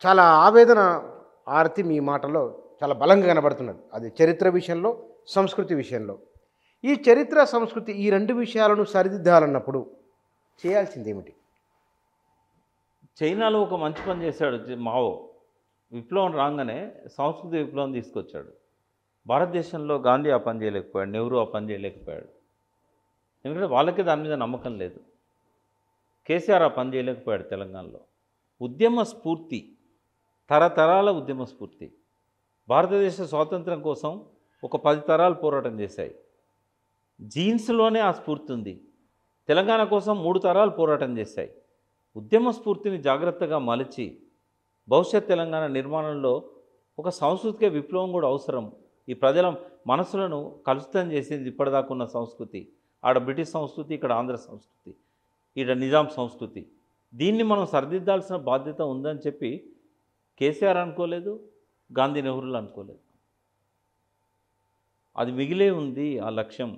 చాలా ఆవేదన ఆర్తి మీ మాటలో చాలా బలంగా కనబడుతున్నది. అది చరిత్ర విషయంలో, సంస్కృతి విషయంలో. ఈ చరిత్ర, సంస్కృతి ఈ 2 విషయాలను సరిదిద్దాలన్నప్పుడు చేయాల్సిందేమిటి? చైనాలో ఒక మంచి పని చేశాడు మావో. విప్లవం రాంగానే సంస్కృతి విప్లవం తీసుకొచ్చాడు. భారతదేశంలో గాంధీ ఆ పని చేయలేకపోయాడు. నెహ్రూ ఆ పని చేయలేకపోయాడు. ఎందుకంటే వాళ్ళకే దాని మీద నమ్మకం లేదు. కేసీఆర్ ఆ పని చేయలేకపోయాడు తెలంగాణలో. ఉద్యమ స్ఫూర్తి, తరతరాల ఉద్యమ స్ఫూర్తి. భారతదేశ స్వాతంత్రం కోసం ఒక 10 తరాలు పోరాటం చేశాయి. జీన్స్లోనే ఆ స్ఫూర్తి ఉంది. తెలంగాణ కోసం 3 తరాలు పోరాటం చేశాయి. ఉద్యమ స్ఫూర్తిని జాగ్రత్తగా మలిచి భవిష్యత్ తెలంగాణ నిర్మాణంలో ఒక సాంస్కృతిక విప్లవం కూడా అవసరం. ఈ ప్రజల మనసులను కలుషితం చేసింది ఇప్పటిదాకా ఉన్న సంస్కృతి. ఆడ బ్రిటిష్ సంస్కృతి, ఇక్కడ ఆంధ్ర సంస్కృతి, ఈడ నిజాం సంస్కృతి. దీన్ని మనం సరిదిద్దాల్సిన బాధ్యత ఉందని చెప్పి కేసీఆర్ అనుకోలేదు, గాంధీ నెహ్రూలు అనుకోలేదు. అది మిగిలే ఉంది ఆ లక్ష్యం.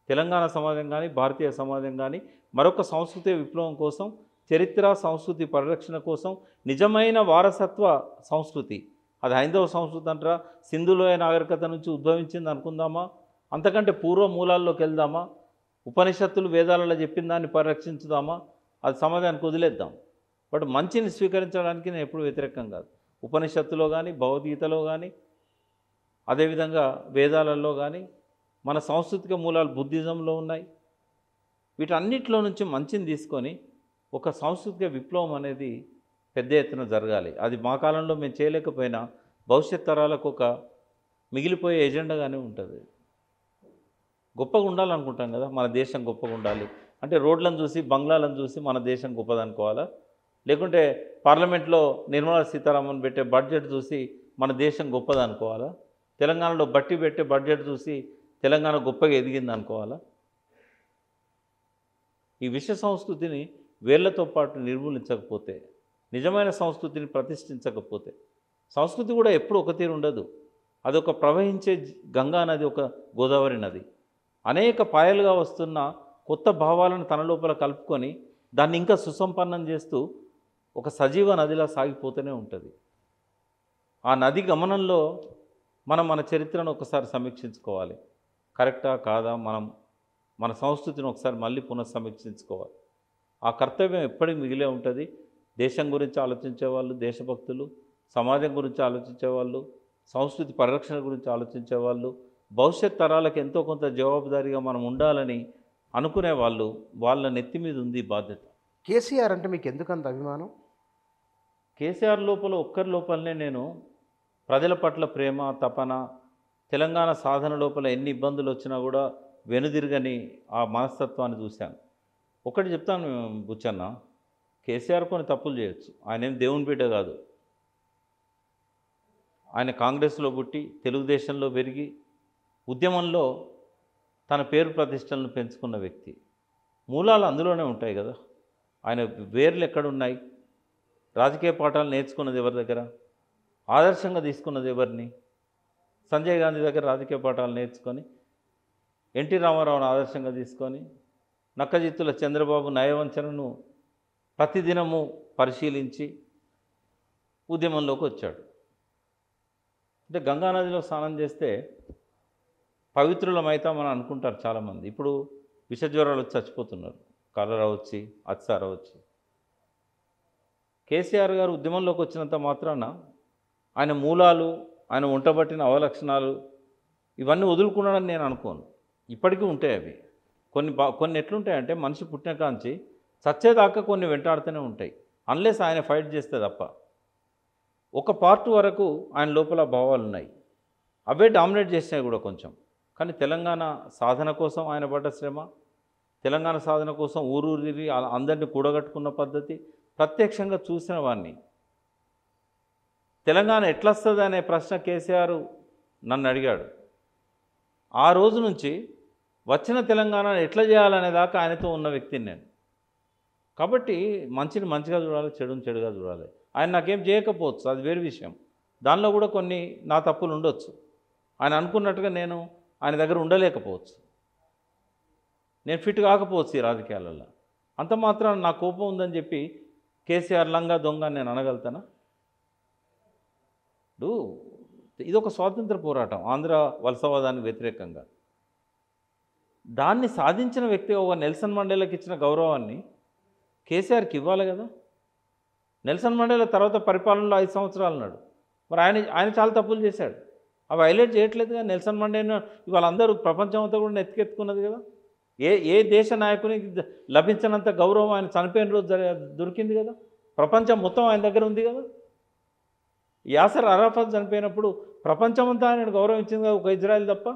తెలంగాణ సమాజం కానీ, భారతీయ సమాజం కానీ మరొక సాంస్కృతిక విప్లవం కోసం, చరిత్ర సంస్కృతి పరిరక్షణ కోసం నిజమైన వారసత్వ సంస్కృతి, అది హైందవ సంస్కృతి అంటారా, సింధులోయ నాగరికత నుంచి ఉద్భవించింది అనుకుందామా, అంతకంటే పూర్వ మూలాల్లోకి వెళ్దామా, ఉపనిషత్తులు వేదాలలో చెప్పిన దాన్ని పరిరక్షించుదామా, అది సమాజానికి వదిలేద్దాం. బట్ మంచిని స్వీకరించడానికి నేను ఎప్పుడు వ్యతిరేకం కాదు. ఉపనిషత్తులో కానీ, భగవద్గీతలో కానీ, అదేవిధంగా వేదాలలో కానీ మన సాంస్కృతిక మూలాలు బుద్ధిజంలో ఉన్నాయి. వీటన్నిటిలో నుంచి మంచిని తీసుకొని ఒక సాంస్కృతిక విప్లవం అనేది పెద్ద ఎత్తున జరగాలి. అది మా కాలంలో మేము చేయలేకపోయినా భవిష్యత్ తరాలకు ఒక మిగిలిపోయే ఎజెండాగానే ఉంటుంది. గొప్పగా ఉండాలనుకుంటాం కదా, మన దేశం గొప్పగా ఉండాలి అంటే రోడ్లను చూసి, బంగ్లాలను చూసి మన దేశం గొప్పదనుకోవాలా? లేకుంటే పార్లమెంట్లో నిర్మలా సీతారామన్ పెట్టే బడ్జెట్ చూసి మన దేశం గొప్పదనుకోవాలా? తెలంగాణలో బట్టి పెట్టే బడ్జెట్ చూసి తెలంగాణ గొప్పగా ఎదిగింది అనుకోవాలా? ఈ విశ్వ సంస్కృతిని వేళ్లతో పాటు నిర్మూలించకపోతే, నిజమైన సంస్కృతిని ప్రతిష్ఠించకపోతే, సంస్కృతి కూడా ఎప్పుడు ఒక తీరు ఉండదు. అదొక ప్రవహించే గంగా నది, ఒక గోదావరి నది. అనేక పాయలుగా వస్తున్న కొత్త భావాలను తన లోపల కలుపుకొని దాన్ని ఇంకా సుసంపన్నం చేస్తూ ఒక సజీవ నదిలా సాగిపోతూనే ఉంటుంది. ఆ నది గమనంలో మనం మన చరిత్రను ఒకసారి సమీక్షించుకోవాలి. కరెక్టా కాదా, మన సంస్కృతిని ఒకసారి మళ్ళీ పునఃసమీక్షించుకోవాలి. ఆ కర్తవ్యం ఎప్పటికీ మిగిలే ఉంటుంది. దేశం గురించి ఆలోచించేవాళ్ళు దేశభక్తులు, సమాజం గురించి ఆలోచించేవాళ్ళు, సంస్కృతి పరిరక్షణ గురించి ఆలోచించేవాళ్ళు, భవిష్యత్ తరాలకు ఎంతో కొంత జవాబుదారీగా మనం ఉండాలని అనుకునే వాళ్ళు, వాళ్ళ నెత్తి మీద ఉంది బాధ్యత. కేసీఆర్ అంటే మీకు ఎందుకంత అభిమానం? కేసీఆర్ లోపల, ఒక్కరి లోపలనే నేను ప్రజల పట్ల ప్రేమ, తపన, తెలంగాణ సాధన లోపల ఎన్ని ఇబ్బందులు వచ్చినా కూడా వెనుదిరగని ఆ మనస్తత్వాన్ని చూశాను. ఒకటి చెప్తాను బుచ్చన్న, కేసీఆర్ కొన్ని తప్పులు చేయొచ్చు, ఆయన ఏం దేవుని బిడ్డ కాదు. ఆయన కాంగ్రెస్లో పుట్టి తెలుగుదేశంలో పెరిగి ఉద్యమంలో తన పేరు ప్రతిష్టలను పెంచుకున్న వ్యక్తి. మూలాలు అందులోనే ఉంటాయి కదా. ఆయన వేర్లు ఎక్కడున్నాయి? రాజకీయ పాఠాలు నేర్చుకున్నది ఎవరి దగ్గర? ఆదర్శంగా తీసుకున్నది ఎవరిని? సంజయ్ గాంధీ దగ్గర రాజకీయ పాఠాలు నేర్చుకొని, ఎన్టీ రామారావును ఆదర్శంగా తీసుకొని, నక్కజిత్తుల చంద్రబాబు నయవంచనను ప్రతిదినము పరిశీలించి ఉద్యమంలోకి వచ్చాడు. అంటే గంగానదిలో స్నానం చేస్తే పవిత్రులమైతామని అనుకుంటారు చాలామంది. ఇప్పుడు విషజ్వరాలు వచ్చి చచ్చిపోతున్నారు, కలరా వచ్చి, అత్సార వచ్చి. కేసీఆర్ గారు ఉద్యమంలోకి వచ్చినంత మాత్రాన ఆయన మూలాలు, ఆయన వంటబట్టిన అవలక్షణాలు ఇవన్నీ వదులుకున్నాడని నేను అనుకోను. ఇప్పటికీ ఉంటాయి అవి. కొన్ని ఎట్లుంటాయంటే, మనిషి పుట్టిన కాంచి చచ్చేదాకా కొన్ని వెంటాడుతూనే ఉంటాయి, అన్లెస్ ఆయన ఫైట్ చేస్తే తప్ప. ఒక పార్ట్ వరకు ఆయన లోపల భావాలు ఉన్నాయి, అవే డామినేట్ చేసినాయి కూడా కొంచెం. కానీ తెలంగాణ సాధన కోసం ఆయన పడ్డ శ్రమ, తెలంగాణ సాధన కోసం ఊరూరి అందరినీ కూడగట్టుకున్న పద్ధతి ప్రత్యక్షంగా చూసిన వాడిని. తెలంగాణ ఎట్లా వస్తుంది అనే ప్రశ్న కేసీఆర్ నన్ను అడిగాడు. ఆ రోజు నుంచి వచ్చిన తెలంగాణను ఎట్లా చేయాలనే దాకా ఆయనతో ఉన్న వ్యక్తిని నేను. కాబట్టి మంచిని మంచిగా చూడాలి, చెడుని చెడుగా చూడాలి. ఆయన నాకేం చేయకపోవచ్చు, అది వేరే విషయం. దానిలో కూడా కొన్ని నా తప్పులు ఉండొచ్చు. ఆయన అనుకున్నట్టుగా నేను ఆయన దగ్గర ఉండలేకపోవచ్చు, నేను ఫిట్ కాకపోవచ్చు ఈ ఇప్పుడు ఇదొక స్వాతంత్ర పోరాటం ఆంధ్ర వలసవాదానికి వ్యతిరేకంగా. దాన్ని సాధించిన వ్యక్తి ఒక నెల్సన్ మండేలాకి ఇచ్చిన గౌరవాన్ని కేసీఆర్కి ఇవ్వాలి కదా. నెల్సన్ మండేలా తర్వాత పరిపాలనలో 5 సంవత్సరాలు ఉన్నాడు. మరి ఆయన చాలా తప్పులు చేశాడు. అవి హైలైట్ చేయట్లేదుగా. నెల్సన్ మండేను ఇవాళ అందరూ ప్రపంచం అంతా కూడా నెత్తికెత్తుకున్నది కదా. ఏ దేశ నాయకునికి లభించినంత గౌరవం ఆయన చనిపోయిన రోజు దొరికింది కదా. ప్రపంచం మొత్తం ఆయన దగ్గర ఉంది కదా. యాసర్ అరాఫత్ చనిపోయినప్పుడు ప్రపంచమంతా ఆయన గౌరవించింది కదా, ఒక ఇజ్రాయెల్ తప్ప,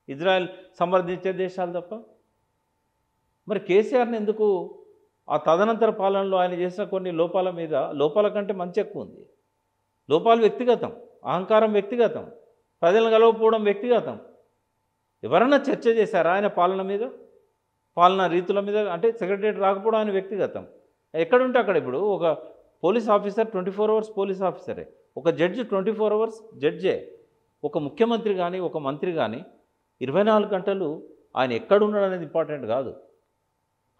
ఇజ్రాయెల్ సమర్థించే దేశాలు తప్ప. మరి కేసీఆర్ని ఎందుకు ఆ తదనంతర పాలనలో ఆయన చేసిన కొన్ని లోపాల కంటే మంచి ఎక్కువ ఉంది. లోపాలు వ్యక్తిగతం, అహంకారం వ్యక్తిగతం, ప్రజలను కలవకపోవడం వ్యక్తిగతం. ఎవరన్నా చర్చ చేశారా ఆయన పాలన మీద, పాలనా రీతుల మీద? అంటే సెక్రటరియట్ రాకపోవడం ఆయన వ్యక్తిగతం. ఎక్కడుంటే అక్కడ. ఇప్పుడు ఒక పోలీస్ ఆఫీసర్ 24 అవర్స్ పోలీస్ ఆఫీసరే, ఒక జడ్జి 24 అవర్స్ జడ్జే. ఒక ముఖ్యమంత్రి కానీ ఒక మంత్రి కానీ 24 గంటలు ఆయన ఎక్కడున్నాడు అనేది ఇంపార్టెంట్ కాదు.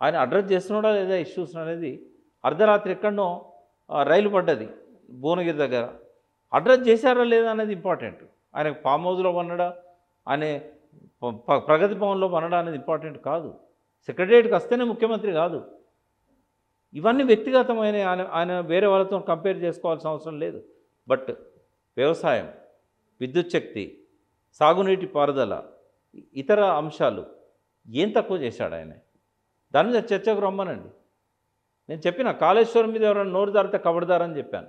ఆయన అడ్రస్ చేస్తున్నాడా లేదా ఇష్యూస్ అనేది. అర్ధరాత్రి ఎక్కడనో రైలు పడ్డది భువనగిరి దగ్గర, అడ్రస్ చేశారా లేదా అనేది ఇంపార్టెంట్. ఆయన ఫామ్ హౌస్లో పన్నాడా, ఆయన ప్రగతి భవన్లో పన్నాడా అనేది ఇంపార్టెంట్ కాదు. సెక్రటరియట్కి వస్తేనే ముఖ్యమంత్రి కాదు. ఇవన్నీ వ్యక్తిగతమైన ఆయన వేరే వాళ్ళతో కంపేర్ చేసుకోవాల్సిన అవసరం లేదు. బట్ వ్యవసాయం, విద్యుత్ శక్తి, సాగునీటి పారుదల, ఇతర అంశాలు ఏం తక్కువ చేశాడు ఆయన? దాని మీద చర్చకు రమ్మనండి. నేను చెప్పిన కాళేశ్వరం మీద ఎవరైనా నోరు జారితే కబడదారని చెప్పాను.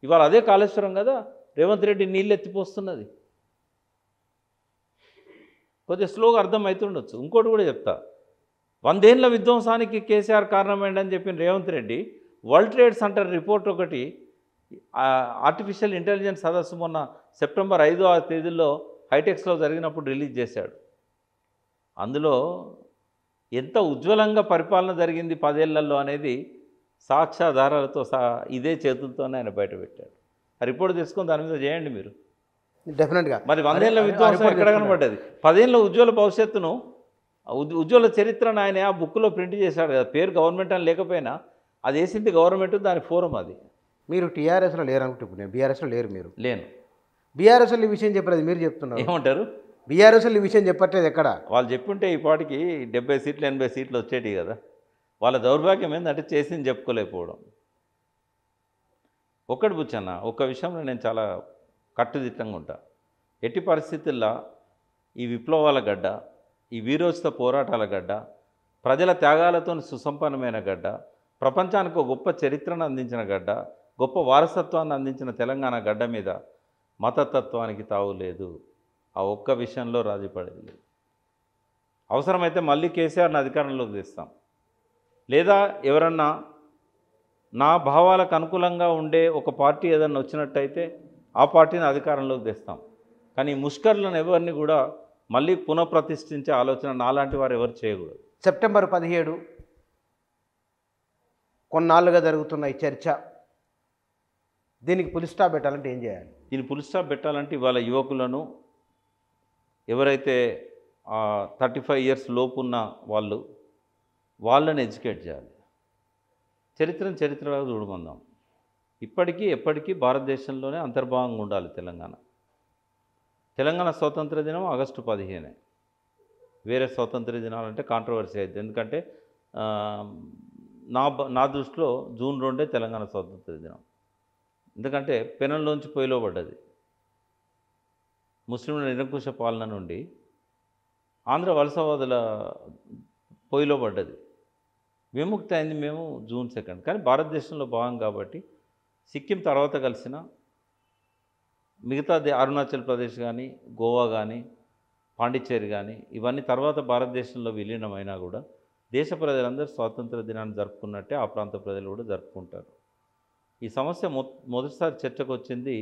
ఇవాళ అదే కాళేశ్వరం కదా రేవంత్ రెడ్డి నీళ్ళు ఎత్తిపోస్తున్నది. కొద్దిగా స్లోగా అర్థం అవుతుండొచ్చు. ఇంకోటి కూడా చెప్తా. 100 ఏళ్ల విధ్వంసానికి కేసీఆర్ కారణమైందని చెప్పిన Revanth Reddy world trade centre report ఒకటి ఆర్టిఫిషియల్ ఇంటెలిజెన్స్ సదస్సు మొన్న సెప్టెంబర్ 5-6 తేదీల్లో హైటెక్స్లో జరిగినప్పుడు రిలీజ్ చేశాడు. అందులో ఎంత ఉజ్వలంగా పరిపాలన జరిగింది 10 ఏళ్లలో అనేది సాక్ష్యాధారాలతో ఇదే చేతులతోనే ఆయన బయటపెట్టాడు. ఆ రిపోర్ట్ తీసుకొని దాని మీద చేయండి మీరు. డెఫినెట్గా. మరి 100 ఏళ్ల విధ్వంసం ఎక్కడ కనబడ్డది? 10 ఏళ్ళ ఉజ్వల భవిష్యత్తును, ఉజ్వల చరిత్రను ఆయన ఆ బుక్లో ప్రింట్ చేశాడు కదా. పేరు గవర్నమెంట్ అని లేకపోయినా అది వేసింది గవర్నమెంట్, దాని ఫోరం అది. మీరు టీఆర్ఎస్లో లేరు అనుకుంటే నేను బీఆర్ఎస్లో లేరు. మీరు లేను. బీఆర్ఎస్లో ఈ విషయం చెప్పలేదు, మీరు చెప్తున్నారు. ఏమంటారు? బీఆర్ఎస్లో ఈ విషయం చెప్పట్లేదు ఎక్కడ. వాళ్ళు చెప్పుంటే ఈ పాటికి 70 సీట్లు 80 సీట్లు వచ్చేటివి కదా. వాళ్ళ దౌర్భాగ్యం ఏంటంటే చేసింది చెప్పుకోలేకపోవడం. ఒక్కటి బుచ్చన్న, ఒక్క విషయంలో నేను చాలా కట్టుదిట్టంగా ఉంటా. ఎట్టి పరిస్థితుల్లో ఈ విప్లవాల గడ్డ, ఈ వీరోచిత పోరాటాల గడ్డ, ప్రజల త్యాగాలతో సుసంపన్నమైన గడ్డ, ప్రపంచానికి ఒక గొప్ప చరిత్రను అందించిన గడ్డ, గొప్ప వారసత్వాన్ని అందించిన తెలంగాణ గడ్డ మీద మతతత్వానికి తావు లేదు. ఆ ఒక్క విషయంలో రాజీ పడేది లేదు. అవసరమైతే మళ్ళీ కేసీఆర్ని అధికారంలోకి తెస్తాం, లేదా ఎవరన్నా నా భావాలకు అనుకూలంగా ఉండే ఒక పార్టీ ఏదన్నా వచ్చినట్టయితే ఆ పార్టీని అధికారంలోకి తెస్తాం. కానీ ముష్కర్లను ఎవరిని కూడా మళ్ళీ పునఃప్రతిష్ఠించే ఆలోచన నాలాంటి వారు ఎవరు చేయకూడదు. సెప్టెంబర్ 17 కొన్నాళ్ళుగా జరుగుతున్న ఈ చర్చ, దీనికి పులి స్టాప్ పెట్టాలంటే ఏం చేయాలి? దీన్ని పులి స్టాప్ పెట్టాలంటే ఇవాళ యువకులను, ఎవరైతే 35 ఇయర్స్ లోపు ఉన్న వాళ్ళని ఎడ్యుకేట్ చేయాలి. చరిత్రను చరిత్రగా చూడమందాం. ఇప్పటికీ ఎప్పటికీ భారతదేశంలోనే అంతర్భాగంగా ఉండాలి తెలంగాణ. తెలంగాణ స్వాతంత్ర దినం ఆగస్టు 15. వేరే స్వాతంత్ర దినాలంటే కాంట్రవర్సీ అవుతుంది. ఎందుకంటే నా దృష్టిలో జూన్ 2 తెలంగాణ స్వాతంత్ర దినం. ఎందుకంటే పెనంలోంచి పొయ్యిలో పడ్డది. ముస్లింల నిరంకుశ పాలన నుండి ఆంధ్ర వలసవాదుల పొయ్యిలో పడ్డది. విముక్తి అయింది మేము జూన్ 2. కానీ భారతదేశంలో భాగం కాబట్టి సిక్కిం తర్వాత కలిసిన మిగతా అరుణాచల్ ప్రదేశ్ కానీ, గోవా కానీ, పాండిచ్చేరి కానీ ఇవన్నీ తర్వాత భారతదేశంలో విలీనమైనా కూడా దేశ ప్రజలందరూ స్వాతంత్ర దినాన్ని జరుపుకున్నట్టే ఆ ప్రాంత ప్రజలు కూడా జరుపుకుంటారు. ఈ సమస్య మొదటిసారి చర్చకు వచ్చింది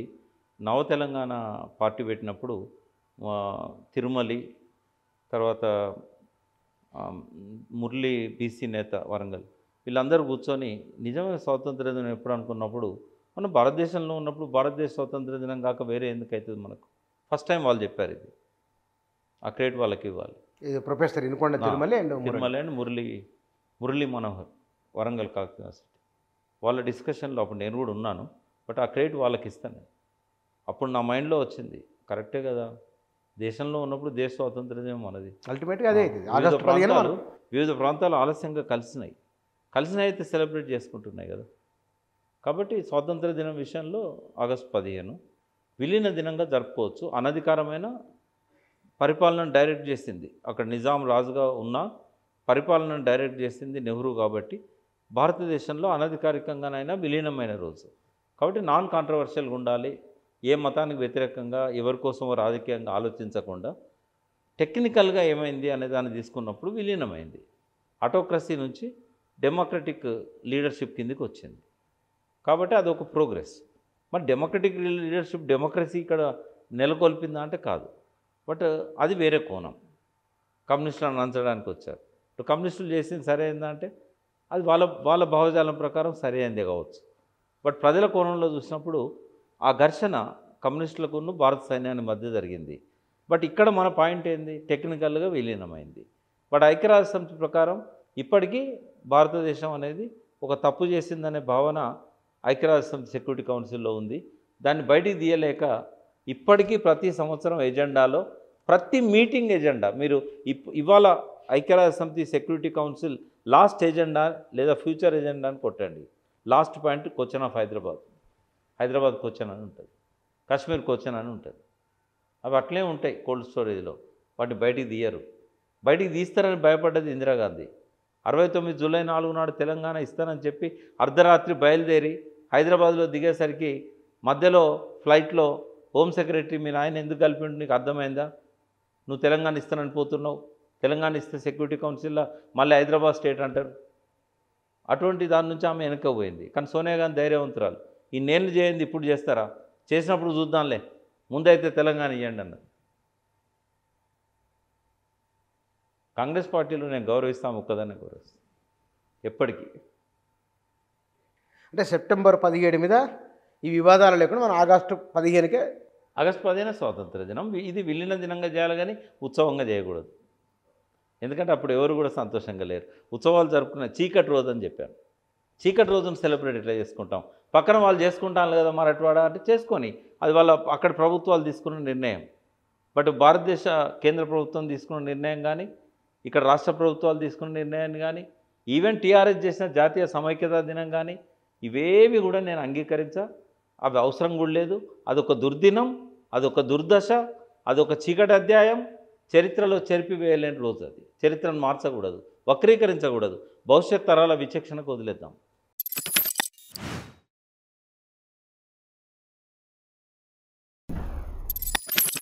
నవ తెలంగాణ పార్టీ పెట్టినప్పుడు. తిరుమలి, తర్వాత మురళి బీసీ నేత వరంగల్, వీళ్ళందరూ కూర్చొని నిజమైన స్వాతంత్ర దినం ఎప్పుడు అనుకున్నప్పుడు, మనం భారతదేశంలో ఉన్నప్పుడు భారతదేశ స్వాతంత్ర దినం కాక వేరే ఎందుకు అవుతుంది మనకు? ఫస్ట్ టైం వాళ్ళు చెప్పారు ఇది. ఆ క్రెడిట్ వాళ్ళకి ఇవ్వాలి. ఇది professor Inukonda Tirumala and Murali Manohar, Warangal Kakatiya university. వాళ్ళ డిస్కషన్లో అప్పుడు నేను కూడా ఉన్నాను. బట్ ఆ క్రెడిట్ వాళ్ళకి ఇస్తాను. అప్పుడు నా మైండ్లో వచ్చింది, కరెక్టే కదా, దేశంలో ఉన్నప్పుడు దేశ స్వాతంత్ర్యమే మనది. అల్టిమేట్గా అదే అవుతుంది. వివిధ ఆగస్టు 15 ప్రాంతాలు వివిధ ప్రాంతాలు ఆలస్యంగా కలిసినాయి అయితే సెలబ్రేట్ చేసుకుంటున్నాయి కదా. కాబట్టి స్వాతంత్ర దినం విషయంలో ఆగస్టు 15 విలీన దినంగా జరుపుకోవచ్చు. అనధికారమైన పరిపాలనను డైరెక్ట్ చేసింది, అక్కడ నిజాం రాజుగా ఉన్న పరిపాలనను డైరెక్ట్ చేసింది నెహ్రూ. కాబట్టి భారతదేశంలో అనధికారికంగానైనా విలీనమైన రోజు కాబట్టి నాన్ కాంట్రవర్షియల్గా ఉండాలి. ఏ మతానికి వ్యతిరేకంగా ఎవరి కోసమో రాజకీయంగా ఆలోచించకుండా టెక్నికల్గా ఏమైంది అనే దాన్ని తీసుకున్నప్పుడు విలీనమైంది. ఆటోక్రసీ నుంచి డెమోక్రటిక్ లీడర్షిప్ కిందకి వచ్చింది. కాబట్టి అదొక ప్రోగ్రెస్. మరి డెమోక్రటిక్ లీడర్షిప్ డెమోక్రసీ ఇక్కడ నెలకొల్పిందా అంటే కాదు. బట్ అది వేరే కోణం. కమ్యూనిస్టులను అంచడానికి వచ్చారు. ఇప్పుడు కమ్యూనిస్టులు చేసింది సరైందా అంటే అది వాళ్ళ భావజాలం ప్రకారం సరైనదే కావచ్చు. బట్ ప్రజల కోణంలో చూసినప్పుడు ఆ ఘర్షణ కమ్యూనిస్టులకును భారత సైన్యాన్ని మధ్య జరిగింది. బట్ ఇక్కడ మన పాయింట్ ఏంది, టెక్నికల్గా విలీనమైంది. బట్ ఐక్యరాజ్య సమితి ప్రకారం ఇప్పటికీ భారతదేశం అనేది ఒక తప్పు చేసిందనే భావన ఐక్యరాజ్య సమితి సెక్యూరిటీ కౌన్సిల్లో ఉంది. దాన్ని బయటికి తీయలేక ఇప్పటికీ ప్రతి సంవత్సరం ఎజెండాలో ప్రతి మీటింగ్ ఎజెండా మీరు ఇవాళ ఐక్యరాజ్య సమితి సెక్యూరిటీ కౌన్సిల్ లాస్ట్ ఎజెండా లేదా ఫ్యూచర్ ఎజెండా అని కొట్టండి. Last point question of Hyderabad question అని ఉంటుంది, కాశ్మీర్ క్వశ్చన్ అని ఉంటుంది. అవి అట్లే ఉంటాయి కోల్డ్ స్టోరేజ్లో, వాటిని బయటికి తీయరు. బయటికి తీస్తారని భయపడ్డది ఇందిరాగాంధీ. 69 జూలై 4 నాడు తెలంగాణ ఇస్తానని చెప్పి అర్ధరాత్రి బయలుదేరి హైదరాబాద్లో దిగేసరికి మధ్యలో ఫ్లైట్లో హోమ్ సెక్రటరీ మీ నాయన ఎందుకు కలిపిండు నీకు అర్థమైందా, నువ్వు తెలంగాణ ఇస్తానని పోతున్నావు, తెలంగాణ ఇస్తే సెక్యూరిటీ కౌన్సిల్లో మళ్ళీ హైదరాబాద్ స్టేట్ అంటారు. అటువంటి దాని నుంచి ఆమె వెనక్కిపోయింది. కానీ సోనియా గాంధీ ధైర్యవంతురాలు, ఇన్నేళ్ళు చేయండి ఇప్పుడు చేస్తారా, చేసినప్పుడు చూద్దాంలే, ముందైతే తెలంగాణ ఇవ్వండి అన్నది. కాంగ్రెస్ పార్టీలో నేను గౌరవిస్తాను, ఒక్కదాన్ని గౌరవిస్తాను ఎప్పటికీ. అంటే సెప్టెంబర్ 17 మీద ఈ వివాదాలు లేకుండా మనం ఆగస్టు 15కే ఆగస్టు 15 స్వాతంత్ర దినం. ఇది విలీన దినంగా చేయాలి కానీ ఉత్సవంగా చేయకూడదు. ఎందుకంటే అప్పుడు ఎవరు కూడా సంతోషంగా లేరు. ఉత్సవాలు జరుపుకునే చీకటి రోజు అని చెప్పాను. చీకటి రోజును సెలబ్రేట్ ఎట్లా చేసుకుంటాం, పక్కన వాళ్ళు చేసుకుంటాను కదా మరాఠవాడ అంటే చేసుకొని, అది వాళ్ళ అక్కడ ప్రభుత్వాలు తీసుకున్న నిర్ణయం. బట్ భారతదేశ కేంద్ర ప్రభుత్వం తీసుకున్న నిర్ణయం కానీ ఇక్కడ రాష్ట్ర ప్రభుత్వాలు తీసుకున్న నిర్ణయాన్ని కానీ ఈవెన్ టీఆర్ఎస్ చేసిన జాతీయ సమైక్యతా దినం కానీ ఇవేవి కూడా నేను అంగీకరించా. అవి అవసరం కూడా లేదు. అదొక దుర్దినం, అదొక దుర్దశ, అదొక చీకటి అధ్యాయం. చరిత్రలో చెరిపివేయలేని రోజు అది. చరిత్రను మార్చకూడదు, వక్రీకరించకూడదు, భవిష్యత్ తరాల విచక్షణకు వదిలేద్దాం.